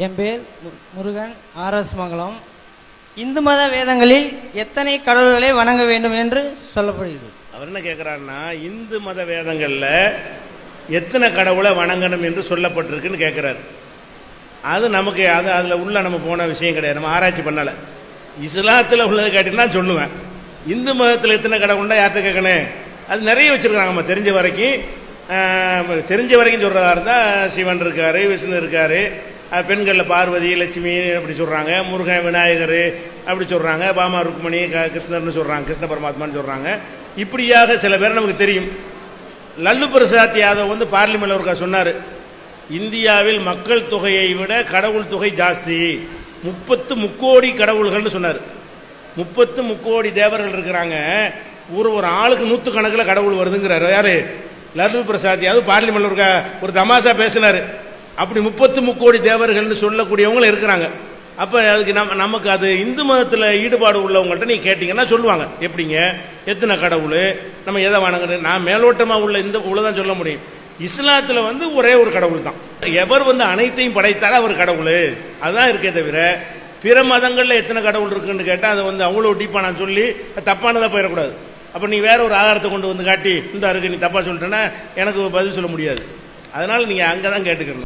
என் பேர் முருகன், ஆர்எஸ் மங்கலம். இந்து மத வேதங்களில் எத்தனை கடவுள்களை வணங்க வேண்டும் என்று சொல்லப்படுகிறது? அவர் என்ன கேட்கிறாருன்னா, இந்து மத வேதங்கள்ல எத்தனை கடவுளை வணங்கணும் என்று சொல்லப்பட்டிருக்குன்னு கேட்கிறாரு. அது நமக்கு அதில் உள்ள நம்ம போன விஷயம் கிடையாது, நம்ம ஆராய்ச்சி பண்ணலை. இஸ்லாத்தில் உள்ளது கேட்டீங்கன்னா சொல்லுவேன். இந்து மதத்தில் எத்தனை கடவுள்னா யார்கிட்ட கேட்கணும்? அது நிறைய வச்சிருக்காங்க. நம்ம தெரிஞ்ச வரைக்கும் சொல்றதா இருந்தால் சிவன் இருக்காரு, விஷ்ணு இருக்காரு, பெண்களில் பார்வதி, லட்சுமி அப்படி சொல்கிறாங்க, முருகன், விநாயகர் அப்படி சொல்கிறாங்க, பாமா ருக்மணி, கிருஷ்ணர்னு சொல்கிறாங்க, கிருஷ்ண பரமாத்மான்னு சொல்கிறாங்க. இப்படியாக சில பேர் நமக்கு தெரியும். லல்லு பிரசாத் யாதவ் பார்லிமெண்ட்ல ஒருக்கா சொன்னார், இந்தியாவில் மக்கள் தொகையை விட கடவுள் தொகை ஜாஸ்தி, 30 முக்கோடி கடவுள்கள்னு சொன்னார். 30 முக்கோடி தேவர்கள் இருக்கிறாங்க, ஒரு ஆளுக்கு 100 கணக்கில் கடவுள் வருதுங்கிறாரு. யாரு? லல்லு பிரசாத் யாதவ் பார்லிமெண்ட்ல ஒரு தமாசா பேசினார். அப்படி 30 முக்கோடி தேவர்கள்னு சொல்லக்கூடியவங்க இருக்கிறாங்க. அப்போ அதுக்கு நமக்கு அது இந்து மதத்தில் ஈடுபாடு உள்ளவங்கள்ட்ட நீ கேட்டீங்கன்னா சொல்லுவாங்க, எப்படிங்க எத்தனை கடவுள், நம்ம எதை வணங்குறது. நான் மேலோட்டமாக உள்ள இந்த உள்ளதான் சொல்ல முடியும். இஸ்லாத்தில் ஒரே ஒரு கடவுள் தான். எவர் அனைத்தையும் படைத்தாலும் அவர் கடவுள், அதுதான் இருக்கே தவிர பிற மதங்களில் எத்தனை கடவுள் இருக்குன்னு கேட்டால் அதை அவ்வளோ டீப்பாக நான் சொல்லி தப்பானதாக போயிடக்கூடாது. அப்போ நீ வேற ஒரு ஆதாரத்தை கொண்டு காட்டி இந்த இருக்கு நீ தப்பாக சொல்லிட்டேன்னா எனக்கு பதில் சொல்ல முடியாது. அதனால நீங்கள் அங்கே தான் கேட்டுக்கணும்.